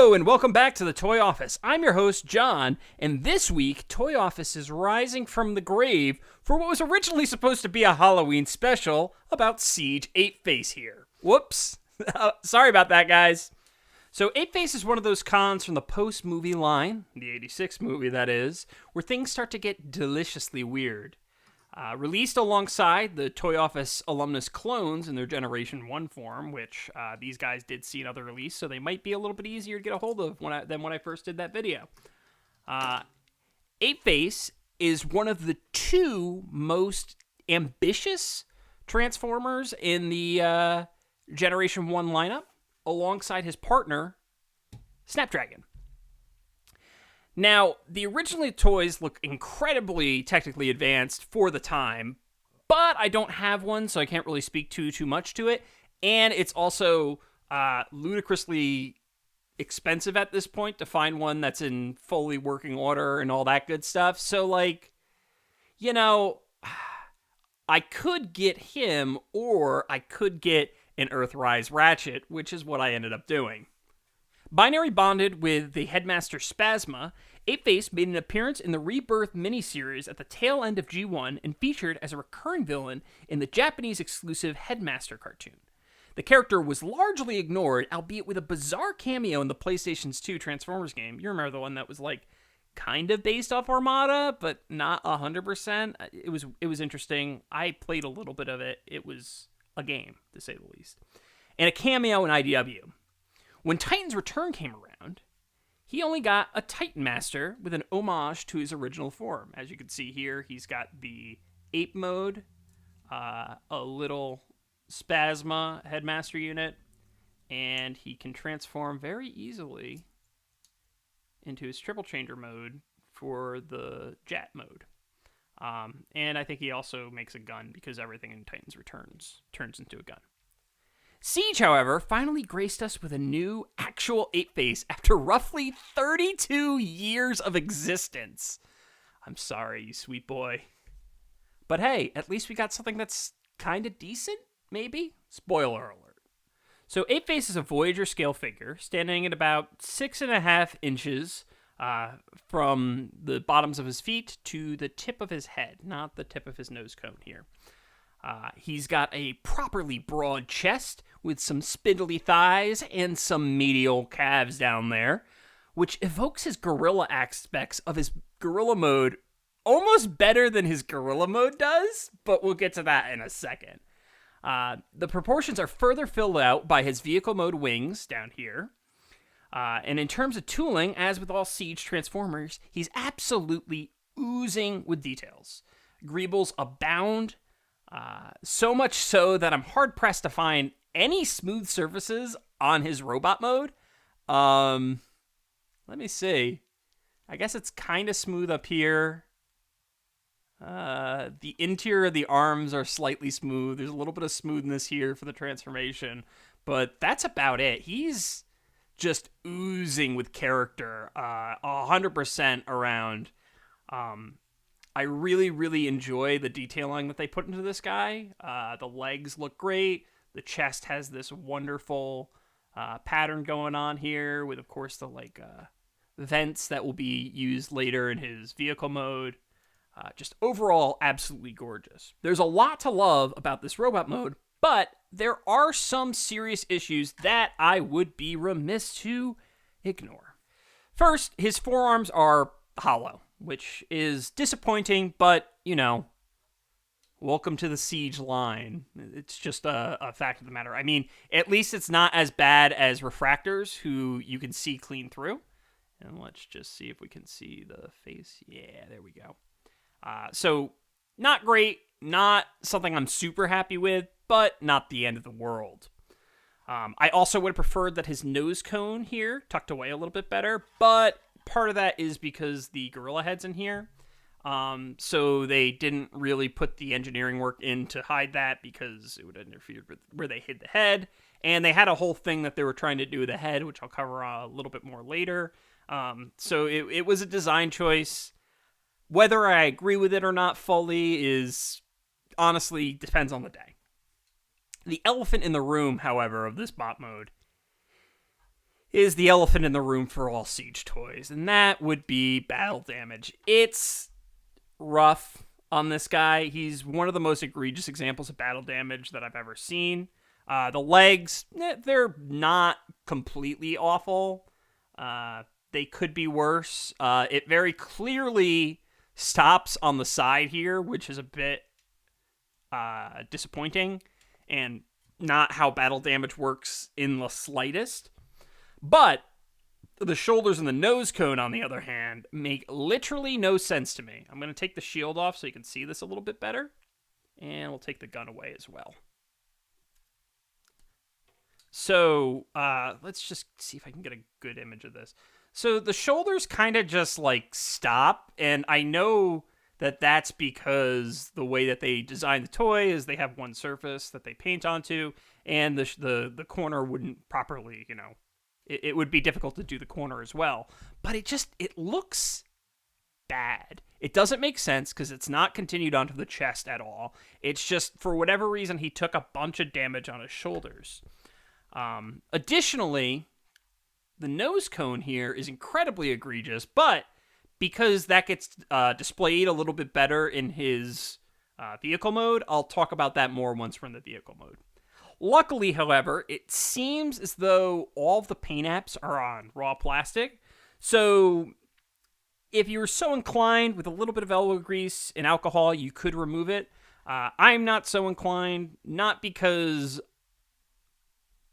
Hello and welcome back to the Toy Office. I'm your host, John, and this week, Toy Office is rising from the grave for what was originally supposed to be a Halloween special about Siege Apeface here. Whoops. Sorry about that, guys. So Apeface is one of those cons from the post-movie line, the 86 movie that is, where things start to get deliciously weird. Released alongside the Toy Office alumnus clones in their Generation 1 form, which these guys did see another release, so they might be a little bit easier to get a hold of than when I first did that video. Apeface is one of the two most ambitious Transformers in the Generation 1 lineup, alongside his partner, Snapdragon. Now, the original toys look incredibly technically advanced for the time, but I don't have one, so I can't really speak too much to it. And it's also ludicrously expensive at this point to find one that's in fully working order and all that good stuff. So, like, you know, I could get him, or I could get an Earthrise Ratchet, which is what I ended up doing. Binary bonded with the Headmaster Spasma, Apeface made an appearance in the Rebirth miniseries at the tail end of G1 and featured as a recurring villain in the Japanese-exclusive Headmaster cartoon. The character was largely ignored, albeit with a bizarre cameo in the PlayStation's 2 Transformers game. You remember the one that was, like, kind of based off Armada, but not 100%? It was interesting. I played a little bit of it. It was a game, to say the least. And a cameo in IDW. When Titan's Return came around, he only got a Titan Master with an homage to his original form. As you can see here, he's got the Ape mode, a little Spasma Headmaster unit, and he can transform very easily into his Triple Changer mode for the Jet mode. And I think he also makes a gun because everything in Titan's Returns turns into a gun. Siege, however, finally graced us with a new actual Apeface after roughly 32 years of existence. I'm sorry, you sweet boy. But hey, at least we got something that's kind of decent, maybe? Spoiler alert. So Apeface is a Voyager scale figure, standing at about 6.5 inches from the bottoms of his feet to the tip of his head, not the tip of his nose cone here. He's got a properly broad chest with some spindly thighs and some medial calves down there, which evokes his gorilla aspects of his gorilla mode almost better than his gorilla mode does, but we'll get to that in a second. The proportions are further filled out by his vehicle mode wings down here. And in terms of tooling, as with all Siege Transformers, he's absolutely oozing with details. Greebles abound. So much so that I'm hard-pressed to find any smooth surfaces on his robot mode. Let me see. I guess it's kind of smooth up here. The interior of the arms are slightly smooth. There's a little bit of smoothness here for the transformation. But that's about it. He's just oozing with character. 100% around. I really enjoy the detailing that they put into this guy. The legs look great. The chest has this wonderful pattern going on here with, of course, the vents that will be used later in his vehicle mode. Just overall, absolutely gorgeous. There's a lot to love about this robot mode, but there are some serious issues that I would be remiss to ignore. First, his forearms are hollow, which is disappointing, but, you know, welcome to the Siege line. It's just a fact of the matter. I mean, at least it's not as bad as Refractors, who you can see clean through. And let's just see if we can see the face. Yeah, there we go. So, not great, not something I'm super happy with, but not the end of the world. I also would have preferred that his nose cone here tucked away a little bit better, but part of that is because the gorilla head's in here. So they didn't really put the engineering work in to hide that because it would have interfered with where they hid the head. And they had a whole thing that they were trying to do with the head, which I'll cover a little bit more later. So it was a design choice. Whether I agree with it or not fully is honestly depends on the day. The elephant in the room, however, of this bot mode is the elephant in the room for all Siege toys, and that would be battle damage. It's rough on this guy. He's one of the most egregious examples of battle damage that I've ever seen. The legs, they're not completely awful. They could be worse. It very clearly stops on the side here, which is a bit disappointing and not how battle damage works in the slightest. But the shoulders and the nose cone, on the other hand, make literally no sense to me. I'm going to take the shield off so you can see this a little bit better. And we'll take the gun away as well. So, let's just see if I can get a good image of this. So the shoulders kind of just, like, stop. And I know that that's because the way that they design the toy is they have one surface that they paint onto. And the corner wouldn't properly, it would be difficult to do the corner as well. But it looks bad. It doesn't make sense because it's not continued onto the chest at all. It's just, for whatever reason, he took a bunch of damage on his shoulders. Additionally, the nose cone here is incredibly egregious, but because that gets displayed a little bit better in his vehicle mode, I'll talk about that more once we're in the vehicle mode. Luckily, however, it seems as though all of the paint apps are on raw plastic. So if you were so inclined with a little bit of elbow grease and alcohol, you could remove it. I'm not so inclined, not because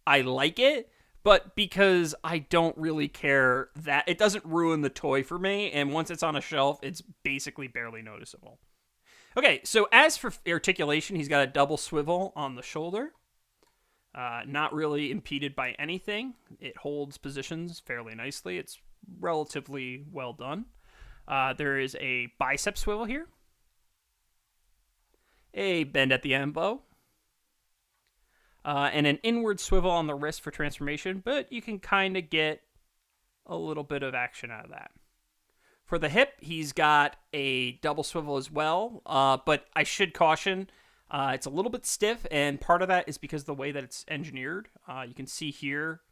I like it, but because I don't really care that it doesn't ruin the toy for me. And once it's on a shelf, it's basically barely noticeable. Okay, so as for articulation, he's got a double swivel on the shoulder. Not really impeded by anything. It holds positions fairly nicely. It's relatively well done. There is a bicep swivel here. A bend at the elbow. And an inward swivel on the wrist for transformation, but you can kind of get a little bit of action out of that. For the hip, he's got a double swivel as well, but I should caution, it's a little bit stiff, and part of that is because of the way that it's engineered. You can see here,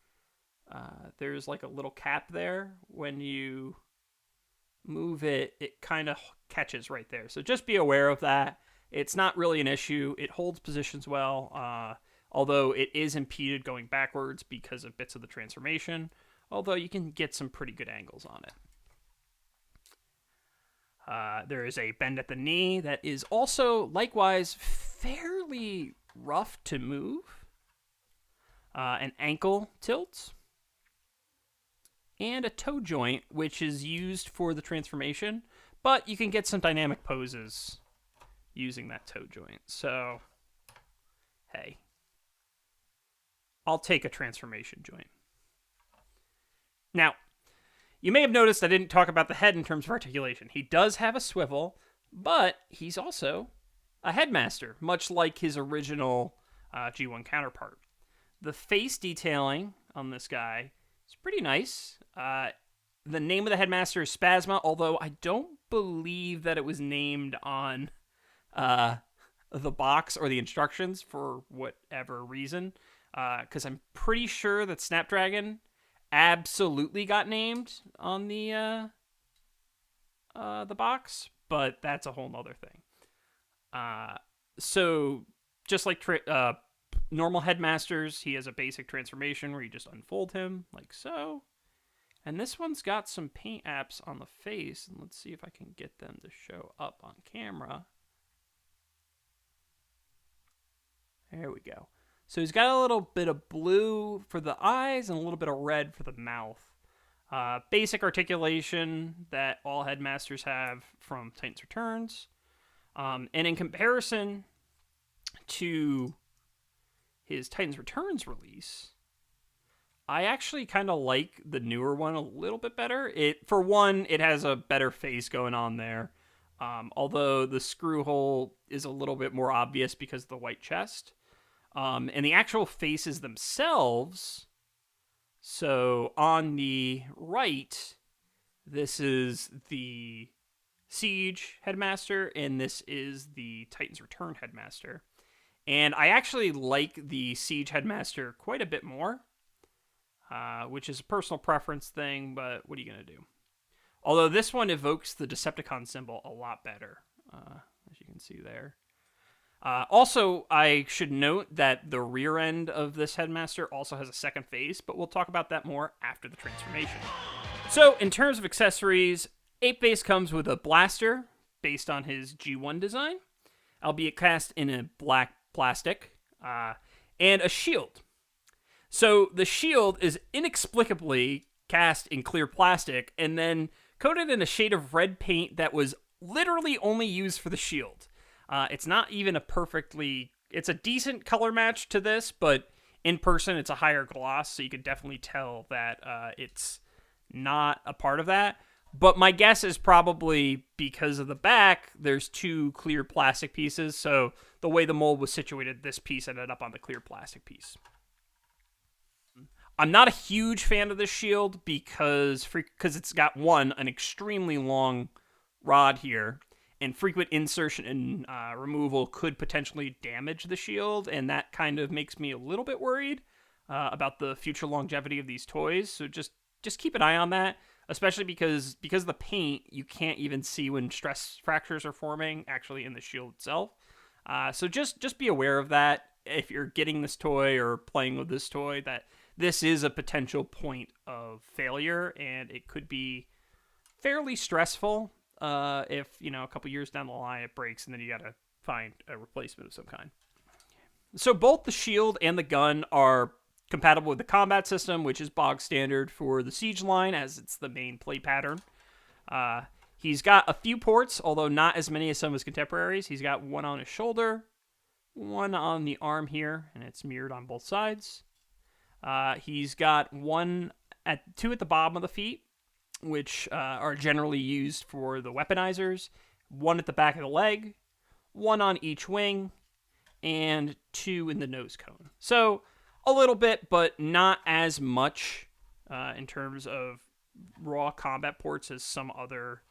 there's like a little cap there. When you move it, it kind of catches right there. So just be aware of that. It's not really an issue. It holds positions well, although it is impeded going backwards because of bits of the transformation, although you can get some pretty good angles on it. There is a bend at the knee that is also, likewise, fairly rough to move. An ankle tilt. And a toe joint, which is used for the transformation, but you can get some dynamic poses using that toe joint. So, hey, I'll take a transformation joint. Now, you may have noticed I didn't talk about the head in terms of articulation. He does have a swivel, but he's also a headmaster, much like his original G1 counterpart. The face detailing on this guy is pretty nice. The name of the headmaster is Spasma, although I don't believe that it was named on the box or the instructions for whatever reason, because I'm pretty sure that Snapdragon absolutely got named on the box, but that's a whole nother thing. So just like normal headmasters, he has a basic transformation where you just unfold him like so. And this one's got some paint apps on the face, and let's see if I can get them to show up on camera. There we go. So he's got a little bit of blue for the eyes and a little bit of red for the mouth. Basic articulation that all headmasters have from Titans Returns. And in comparison to his Titans Returns release, I actually kind of like the newer one a little bit better. For one, it has a better face going on there. Although the screw hole is a little bit more obvious because of the white chest. And the actual faces themselves, so on the right, this is the Siege Headmaster, and this is the Titans Return Headmaster. And I actually like the Siege Headmaster quite a bit more. which is a personal preference thing, but what are you going to do? Although this one evokes the Decepticon symbol a lot better, as you can see there. Also, I should note that the rear end of this Headmaster also has a second face, but we'll talk about that more after the transformation. So, in terms of accessories, Apeface comes with a blaster based on his G1 design, albeit cast in a black plastic, and a shield. So, the shield is inexplicably cast in clear plastic and then coated in a shade of red paint that was literally only used for the shield. It's not even it's a decent color match to this, but in person it's a higher gloss, so you could definitely tell that it's not a part of that. But my guess is probably because of the back, there's two clear plastic pieces, so the way the mold was situated, this piece ended up on the clear plastic piece. I'm not a huge fan of this shield because it's got, one, an extremely long rod here, and frequent insertion and removal could potentially damage the shield, and that kind of makes me a little bit worried about the future longevity of these toys. So just keep an eye on that, especially because of the paint, you can't even see when stress fractures are forming actually in the shield itself. So just be aware of that if you're getting this toy or playing with this toy, that this is a potential point of failure, and it could be fairly stressful if, a couple years down the line it breaks and then you gotta find a replacement of some kind. So both the shield and the gun are compatible with the combat system, which is bog standard for the Siege line, as it's the main play pattern. He's got a few ports, although not as many as some of his contemporaries. He's got one on his shoulder, one on the arm here, and it's mirrored on both sides. He's got two at the bottom of the feet, which are generally used for the weaponizers, one at the back of the leg, one on each wing, and two in the nose cone. So a little bit, but not as much in terms of raw combat ports as some other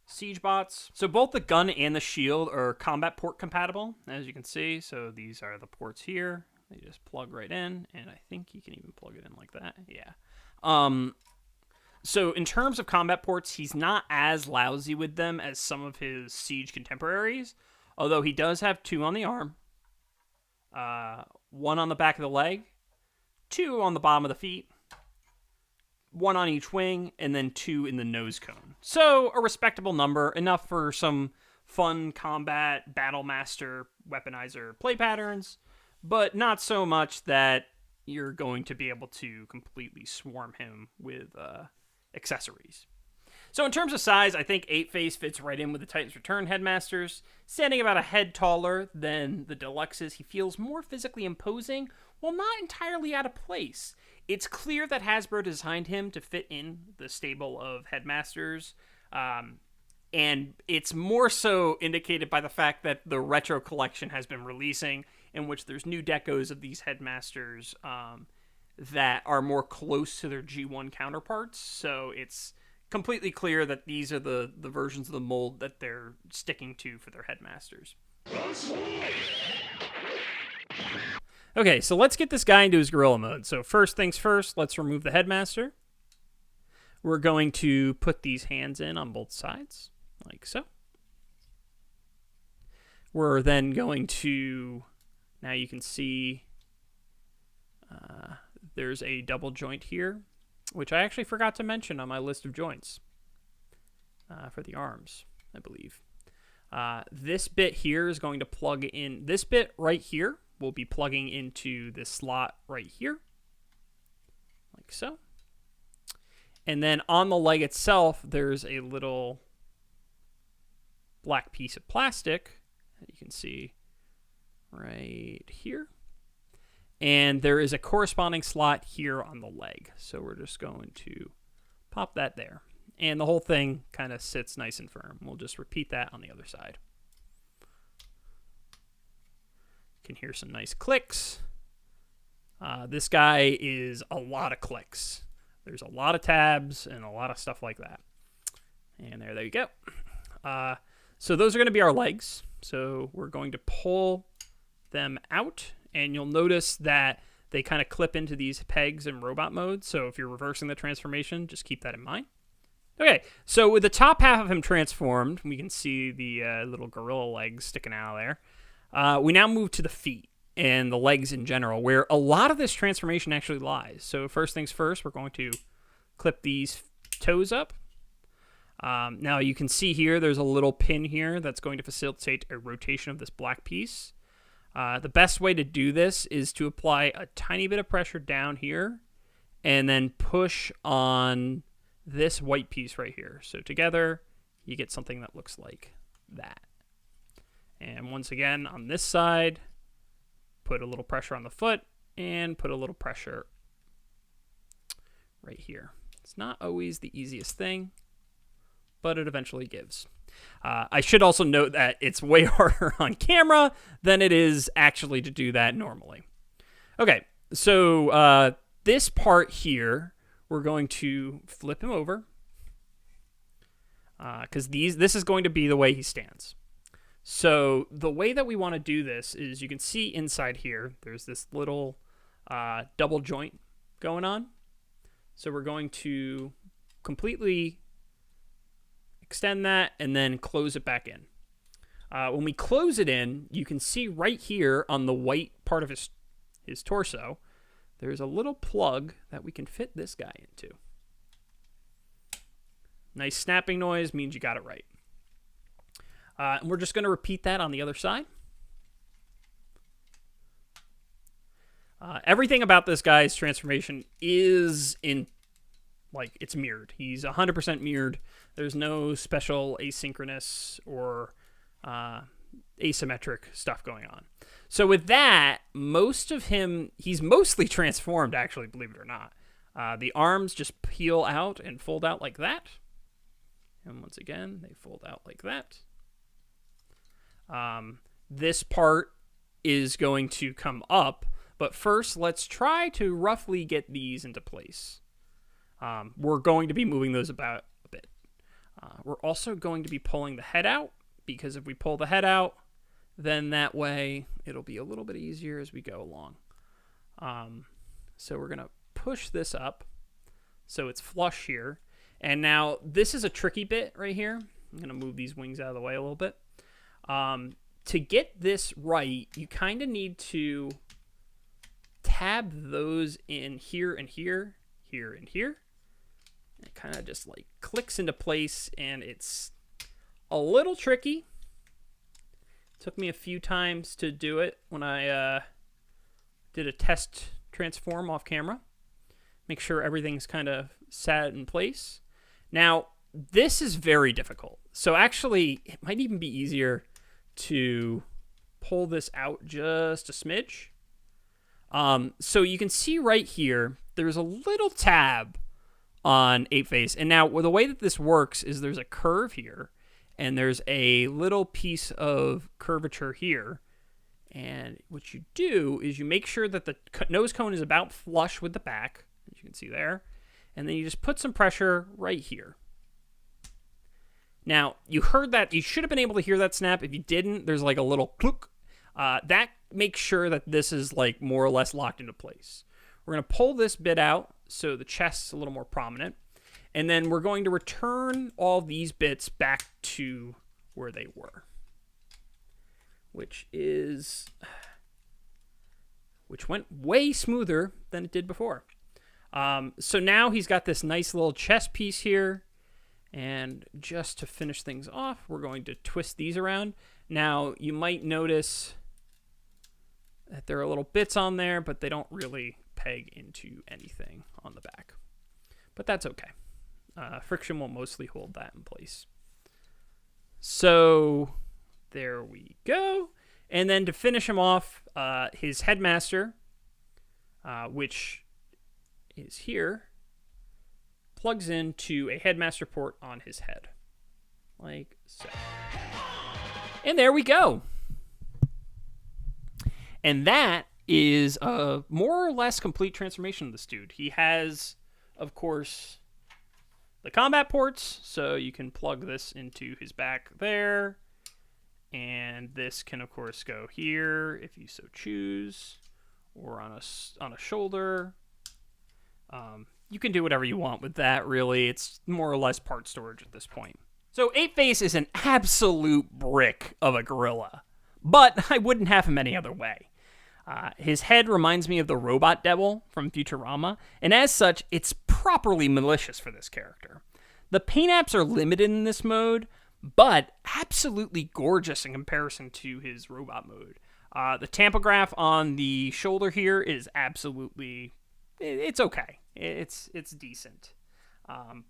siege bots. So both the gun and the shield are combat port compatible, as you can see. So these are the ports here. They just plug right in, and I think you can even plug it in like that. Yeah. So in terms of combat ports, he's not as lousy with them as some of his Siege contemporaries, although he does have two on the arm, one on the back of the leg, two on the bottom of the feet, one on each wing, and then two in the nose cone. So a respectable number, enough for some fun combat, battle master, weaponizer play patterns, but not so much that you're going to be able to completely swarm him with accessories. So in terms of size, I think Apeface fits right in with the Titan's Return Headmasters. Standing about a head taller than the Deluxes, he feels more physically imposing, while not entirely out of place. It's clear that Hasbro designed him to fit in the stable of Headmasters, and it's more so indicated by the fact that the Retro Collection has been releasing, in which there's new decos of these Headmasters that are more close to their G1 counterparts. So it's completely clear that these are the versions of the mold that they're sticking to for their Headmasters. Okay, so let's get this guy into his gorilla mode. So first things first, let's remove the Headmaster. We're going to put these hands in on both sides, like so. We're then going to, now you can see there's a double joint here, which I actually forgot to mention on my list of joints for the arms, I believe. This bit here is going to plug in, this bit right here will be plugging into this slot right here, like so. And then on the leg itself, there's a little black piece of plastic that you can see right here. And there is a corresponding slot here on the leg. So we're just going to pop that there. And the whole thing kind of sits nice and firm. We'll just repeat that on the other side. You can hear some nice clicks. This guy is a lot of clicks. There's a lot of tabs and a lot of stuff like that. And there you go. So those are going to be our legs. So we're going to pull them out. And you'll notice that they kind of clip into these pegs in robot mode. So if you're reversing the transformation, just keep that in mind. Okay, so with the top half of him transformed, we can see the little gorilla legs sticking out of there. We now move to the feet and the legs in general, where a lot of this transformation actually lies. So first things first, we're going to clip these toes up. Now you can see here, there's a little pin here that's going to facilitate a rotation of this black piece. The best way to do this is to apply a tiny bit of pressure down here and then push on this white piece right here. So together, you get something that looks like that. And once again, on this side, put a little pressure on the foot and put a little pressure right here. It's not always the easiest thing, but it eventually gives. I should also note that it's way harder on camera than it is actually to do that normally. Okay, so this part here, we're going to flip him over because this is going to be the way he stands. So the way that we want to do this is you can see inside here, there's this little double joint going on. So we're going to completely extend that and then close it back in. When we close it in, you can see right here on the white part of his torso, there's a little plug that we can fit this guy into. Nice snapping noise means you got it right. And we're just going to repeat that on the other side. Everything about this guy's transformation is it's mirrored. He's 100% mirrored. There's no special asynchronous or asymmetric stuff going on. So with that, most of him, he's mostly transformed, actually, believe it or not. The arms just peel out and fold out like that. And once again, they fold out like that. This part is going to come up, but first let's try to roughly get these into place. We're going to be moving those about a bit. We're also going to be pulling the head out, because if we pull the head out, then that way it'll be a little bit easier as we go along. So we're going to push this up so it's flush here. And now this is a tricky bit right here. I'm going to move these wings out of the way a little bit. To get this right, you kind of need to tab those in here and here, here and here. It kind of just like clicks into place, and it's a little tricky. Took me a few times to do it when I did a test transform off camera. Make sure everything's kind of sat in place. Now, this is very difficult. So actually, it might even be easier to pull this out just a smidge. So you can see right here, there's a little tab on Apeface. And now, the way that this works is there's a curve here, and there's a little piece of curvature here. And what you do is you make sure that the nose cone is about flush with the back, as you can see there. And then you just put some pressure right here. Now, you heard that. You should have been able to hear that snap. If you didn't, there's like a little clook. That makes sure that this is like more or less locked into place. We're going to pull this bit out so the chest's a little more prominent. And then we're going to return all these bits back to where they were. Which went way smoother than it did before. So now he's got this nice little chest piece here. And just to finish things off, we're going to twist these around. Now, you might notice that there are little bits on there, but they don't really peg into anything on the back. But that's okay. Friction will mostly hold that in place. So there we go. And then to finish him off, his headmaster, which is here, plugs into a headmaster port on his head. Like so. And there we go. And that is a more or less complete transformation of this dude. He has, of course, the combat ports, so you can plug this into his back there. And this can, of course, go here if you so choose. or on a shoulder. You can do whatever you want with that, really. It's more or less part storage at this point. So Apeface is an absolute brick of a gorilla, but I wouldn't have him any other way. His head reminds me of the robot devil from Futurama, and as such, it's properly malicious for this character. The paint apps are limited in this mode, but absolutely gorgeous in comparison to his robot mode. The tampograph on the shoulder here is absolutely... it's okay. It's decent.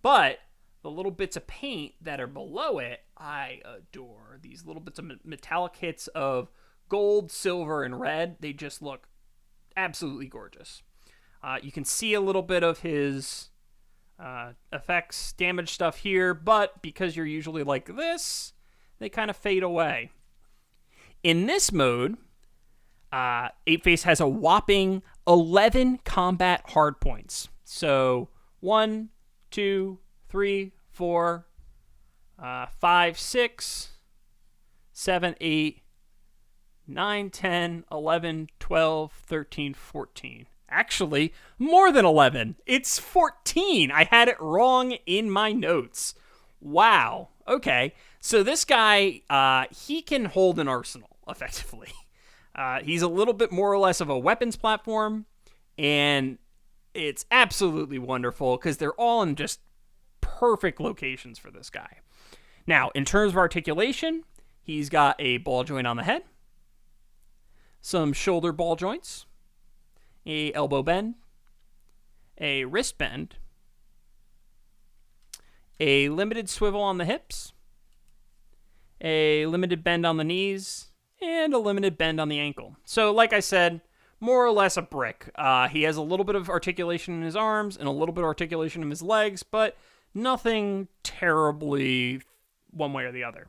But the little bits of paint that are below it, I adore. These little bits of metallic hits of gold, silver, and red, they just look absolutely gorgeous. You can see a little bit of his effects, damage stuff here, but because you're usually like this, they kind of fade away. In this mode, Apeface has a whopping 11 combat hardpoints. So 1, 2, 3, 4, 5, 6, 7, 8, 9, 10, 11, 12, 13, 14. Actually, more than 11. It's 14. I had it wrong in my notes. Wow. Okay. So this guy, he can hold an arsenal, effectively. He's a little bit more or less of a weapons platform, and it's absolutely wonderful because they're all in just perfect locations for this guy. Now, in terms of articulation, he's got a ball joint on the head, some shoulder ball joints, a elbow bend, a wrist bend, a limited swivel on the hips, a limited bend on the knees, and a limited bend on the ankle. So, like I said, more or less a brick. He has a little bit of articulation in his arms and a little bit of articulation in his legs, but nothing terribly one way or the other.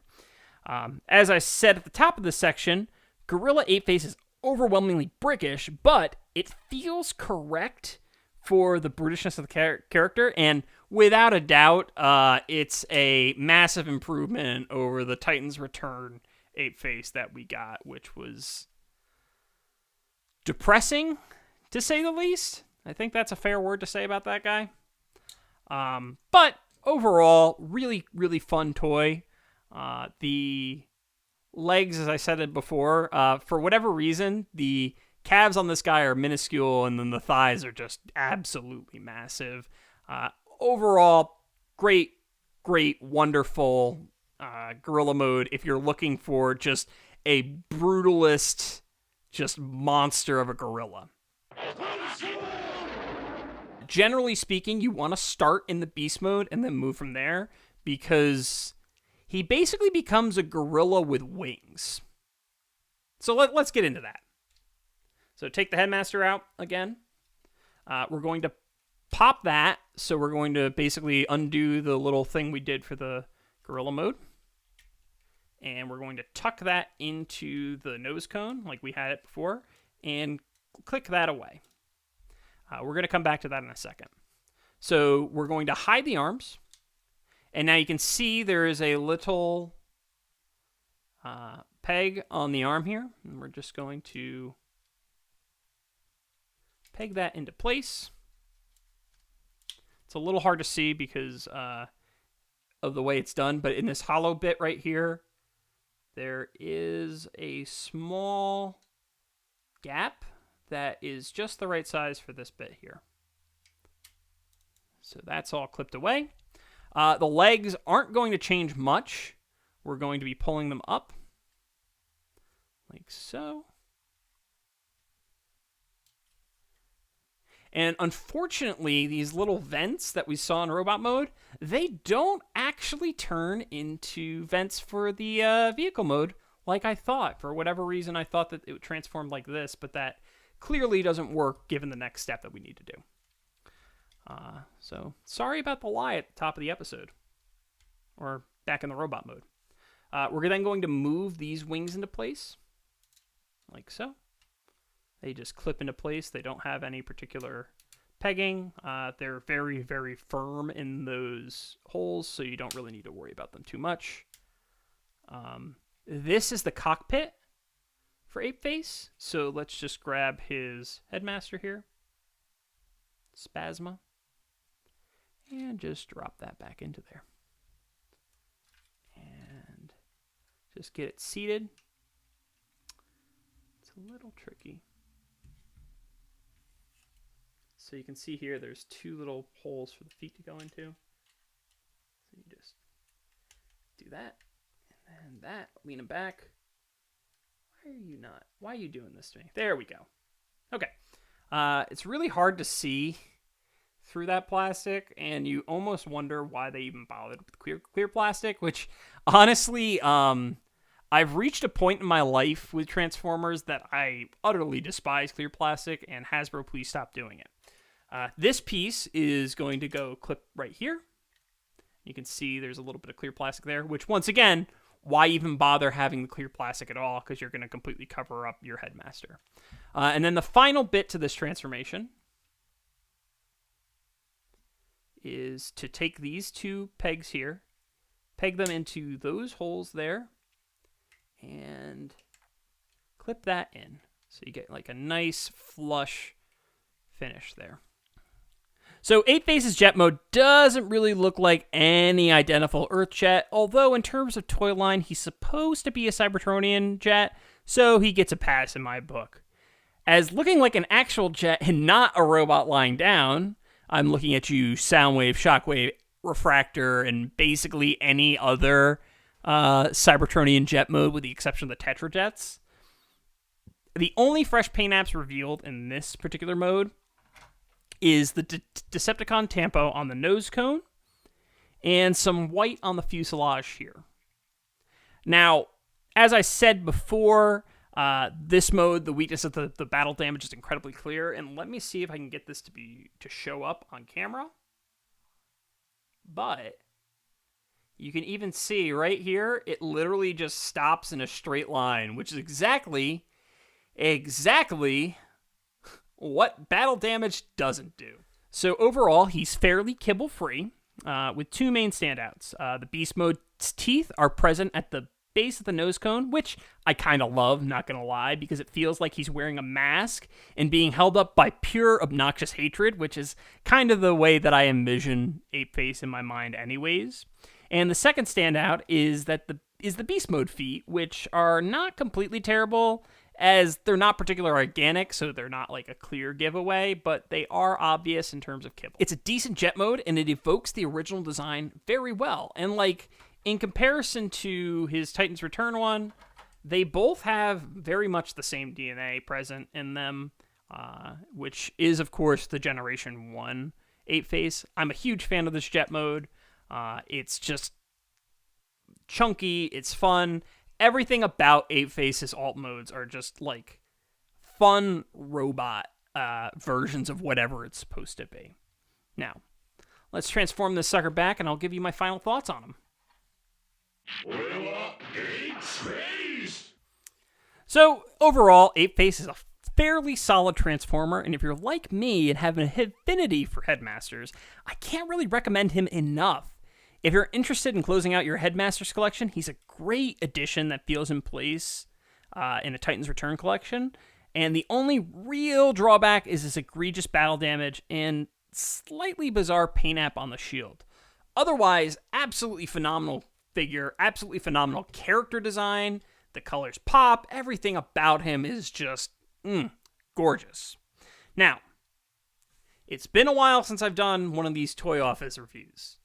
As I said at the top of this section, Gorilla Apeface is overwhelmingly brickish, but it feels correct for the brutishness of the character, and without a doubt, it's a massive improvement over the Titans Return Apeface that we got, which was depressing, to say the least. I think that's a fair word to say about that guy. But overall, really, really fun toy. The legs, as I said it before, for whatever reason, the calves on this guy are minuscule, and then the thighs are just absolutely massive. Overall, great, wonderful gorilla mode if you're looking for just a brutalist, just monster of a gorilla. Generally speaking, you want to start in the beast mode and then move from there, because he basically becomes a gorilla with wings. So let's get into that. So take the headmaster out again. We're going to pop that. So we're going to basically undo the little thing we did for the gorilla mode. And we're going to tuck that into the nose cone like we had it before and click that away. We're going to come back to that in a second. So we're going to hide the arms. And now you can see there is a little peg on the arm here. And we're just going to peg that into place. It's a little hard to see because of the way it's done, but in this hollow bit right here, there is a small gap that is just the right size for this bit here. So that's all clipped away. The legs aren't going to change much. We're going to be pulling them up like so. And unfortunately, these little vents that we saw in robot mode, they don't actually turn into vents for the vehicle mode like I thought. For whatever reason, I thought that it would transform like this, but that clearly doesn't work given the next step that we need to do. So sorry about the lie at the top of the episode, or back in the robot mode. We're then going to move these wings into place like so. They just clip into place. They don't have any particular pegging. They're very, very firm in those holes, so you don't really need to worry about them too much. This is the cockpit for Apeface. So let's just grab his headmaster here, Spasma, and just drop that back into there. And just get it seated. It's a little tricky. So you can see here there's 2 little holes for the feet to go into. So you just do that, and then that, lean them back. Why are you doing this to me? There we go. Okay. It's really hard to see through that plastic, and you almost wonder why they even bothered with clear plastic, which honestly, I've reached a point in my life with Transformers that I utterly despise clear plastic, and Hasbro, please stop doing it. This piece is going to go clip right here. You can see there's a little bit of clear plastic there, which once again, why even bother having the clear plastic at all? Because you're going to completely cover up your headmaster. And then the final bit to this transformation is to take these 2 pegs here, peg them into those holes there, and clip that in. So you get like a nice flush finish there. So Apeface's jet mode doesn't really look like any identical Earth jet, although in terms of toy line, he's supposed to be a Cybertronian jet, so he gets a pass in my book. As looking like an actual jet and not a robot lying down, I'm looking at you, Soundwave, Shockwave, Refractor, and basically any other Cybertronian jet mode with the exception of the Tetrajets. The only fresh paint apps revealed in this particular mode is the Decepticon Tampo on the nose cone and some white on the fuselage here. Now, as I said before, this mode, the weakness of the battle damage is incredibly clear, and let me see if I can get this to show up on camera. But you can even see right here, it literally just stops in a straight line, which is exactly what battle damage doesn't do. So overall, he's fairly kibble-free, with 2 main standouts. The Beast Mode's teeth are present at the base of the nose cone, which I kind of love, not gonna lie, because it feels like he's wearing a mask and being held up by pure obnoxious hatred, which is kind of the way that I envision Apeface in my mind anyways. And the second standout is that the Beast Mode feet, which are not completely terrible, as they're not particularly organic, so they're not like a clear giveaway, but they are obvious in terms of kibble. It's a decent jet mode, and it evokes the original design very well. And like, in comparison to his Titan's Return one, they both have very much the same DNA present in them, which is, of course, the Generation 1 Apeface. I'm a huge fan of this jet mode. It's just chunky, it's fun. Everything about Apeface's alt modes are just like fun robot versions of whatever it's supposed to be. Now, let's transform this sucker back, and I'll give you my final thoughts on him. So, overall, Apeface is a fairly solid Transformer, and if you're like me and have an affinity for Headmasters, I can't really recommend him enough. If you're interested in closing out your Headmasters collection, he's a great addition that feels in place in a Titan's Return collection, and the only real drawback is his egregious battle damage and slightly bizarre paint app on the shield. Otherwise, absolutely phenomenal figure, absolutely phenomenal character design, the colors pop, everything about him is just gorgeous. Now, it's been a while since I've done one of these Toy Office reviews.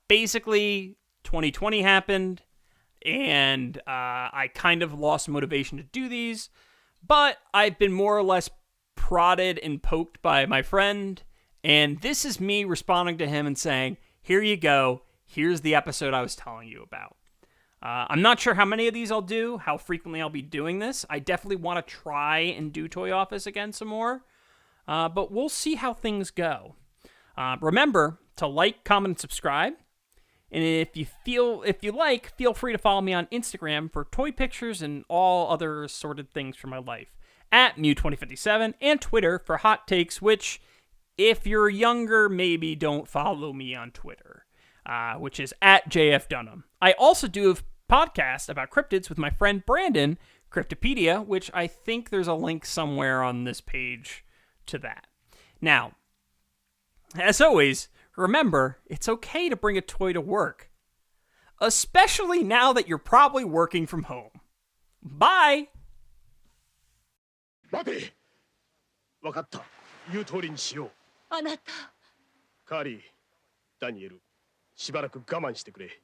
Basically, 2020 happened, and I kind of lost motivation to do these, but I've been more or less prodded and poked by my friend, and this is me responding to him and saying, here you go, here's the episode I was telling you about. I'm not sure how many of these I'll do, how frequently I'll be doing this. I definitely want to try and do Toy Office again some more, but we'll see how things go. Remember to like, comment, and subscribe. And if you like, feel free to follow me on Instagram for toy pictures and all other assorted things from my life at Mew2057, and Twitter for hot takes, which, if you're younger, maybe don't follow me on Twitter, which is at JF Dunham. I also do a podcast about cryptids with my friend Brandon Cryptopedia, which I think there's a link somewhere on this page to that. Now, as always, remember, it's okay to bring a toy to work, especially now that you're probably working from home. Bye! 待て。分かった。言う通りにしよう。あなた。カーリー、ダニエル、しばらく我慢してくれ。